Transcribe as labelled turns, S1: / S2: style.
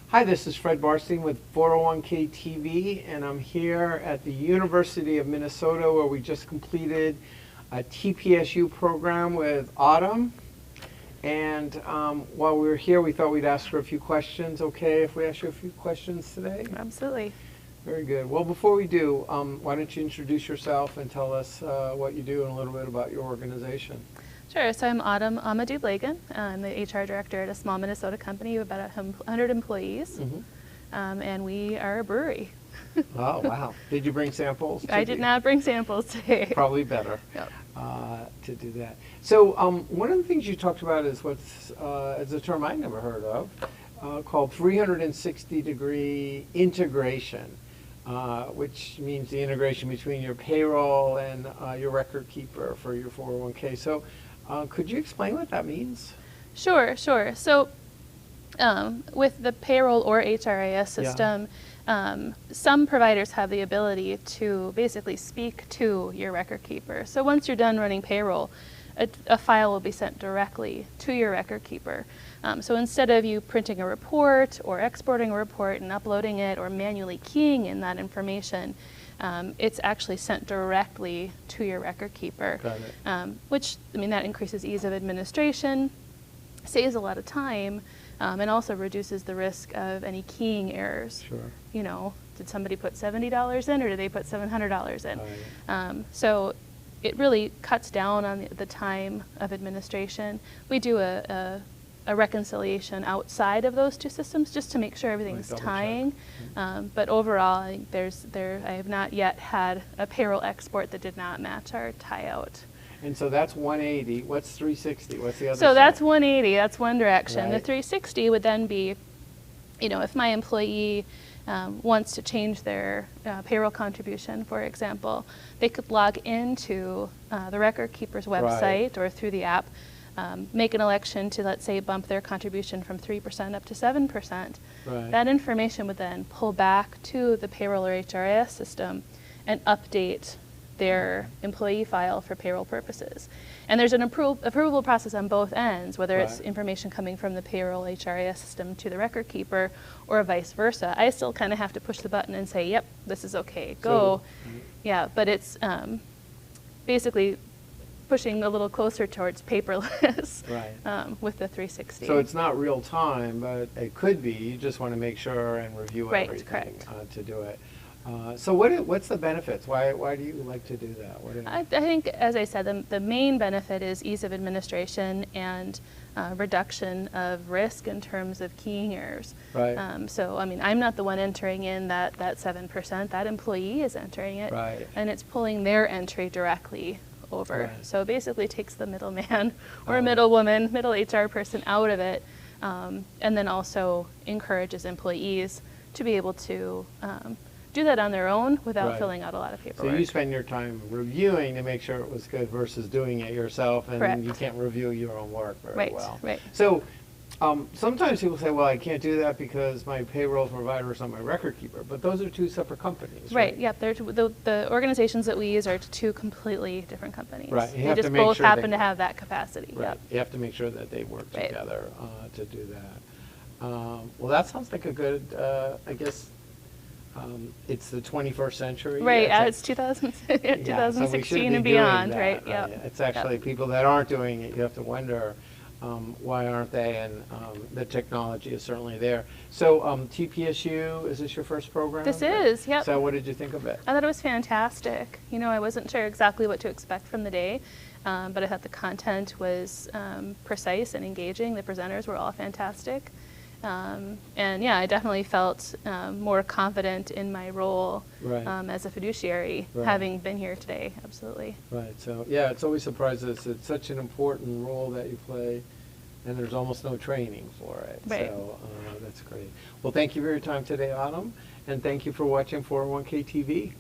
S1: Hi, this is Fred Barstein with 401k TV, and I'm here at the University of Minnesota where we just completed a TPSU program with Autumn. And while we were here, we thought we'd ask her a few questions. Okay, if we ask you a few questions today?
S2: Absolutely.
S1: Very good. Well, before we do, why don't you introduce yourself and tell us what you do and a little bit about your organization.
S2: Sure. So I'm Autumn Amadou-Blagan. I'm the HR director at a small Minnesota company of about 100 employees. And we are a brewery.
S1: Oh, wow. Did you bring samples?
S2: I did not bring samples today.
S1: Probably better.
S2: Yep.
S1: To do that. So one of the things you talked about is what's is a term I never heard of, called 360-degree integration, which means the integration between your payroll and your record keeper for your 401k. So could you explain what that means?
S2: Sure. So with the payroll or HRIS system, some providers have the ability to basically speak to your record keeper. So once you're done running payroll, a file will be sent directly to your record keeper. So instead of you printing a report or exporting a report and uploading it or manually keying in that information, it's actually sent directly to your record keeper.
S1: Got it.
S2: Which, I mean, that increases ease of administration, saves a lot of time, and also reduces the risk of any keying errors.
S1: Sure.
S2: You know, did somebody put $70 in or did they put $700 in?
S1: Right.
S2: So it really cuts down on the time of administration. We do a reconciliation outside of those two systems just to make sure everything's tying. But overall, I think I have not yet had a payroll export that did not match our tie out.
S1: And so that's 180. What's 360? What's the other
S2: So
S1: side?
S2: that's 180, that's one direction.
S1: Right.
S2: The 360 would then be, you know, if my employee wants to change their payroll contribution, for example, they could log into the record keeper's website or through the app, make an election to, let's say, bump their contribution from 3% up to 7%.
S1: Right.
S2: That information would then pull back to the payroll or HRIS system and update their employee file for payroll purposes. And there's an approval process on both ends, whether it's information coming from the payroll HRIS system to the record keeper or vice versa. I still kind of have to push the button and say, yep, this is okay, go. Yeah, but it's basically pushing a little closer towards paperless with the 360.
S1: So it's not real time, but it could be. You just want to make sure and review everything
S2: correct.
S1: To do it. So what's the benefits? Why do you like to do that?
S2: I think, as I said, the main benefit is ease of administration and reduction of risk in terms of keying errors.
S1: Right.
S2: So, I mean, I'm not the one entering in that 7%. That employee is entering it.
S1: Right.
S2: And it's pulling their entry directly over.
S1: Right.
S2: So it basically takes the middleman or middle woman, middle HR person out of it, and then also encourages employees to be able to do that on their own without filling out a lot of paperwork.
S1: So you spend your time reviewing to make sure it was good versus doing it yourself, and you can't review your own work very well.
S2: Right.
S1: So sometimes people say, well, I can't do that because my payroll provider is not my record keeper, but those are two separate companies, right?
S2: Yep. The organizations that we use are two completely different companies.
S1: Right.
S2: They just both happen to have that capacity.
S1: Right.
S2: Yep.
S1: You have to make sure that they work together to do that. Well, that sounds like a good, I guess, it's the 21st century.
S2: Right, it's 2016 and beyond, right?
S1: Yeah. It's actually people that aren't doing it, you have to wonder why aren't they, and the technology is certainly there. So TPSU, is this your first program?
S2: This is, yep.
S1: So what did you think of it?
S2: I thought it was fantastic. You know, I wasn't sure exactly what to expect from the day, but I thought the content was precise and engaging. The presenters were all fantastic. And yeah, I definitely felt more confident in my role as a fiduciary, having been here today, absolutely.
S1: Right, so yeah, it's always surprises. It's such an important role that you play, and there's almost no training for it.
S2: Right.
S1: So that's great. Well, thank you for your time today, Autumn, and thank you for watching 401k TV.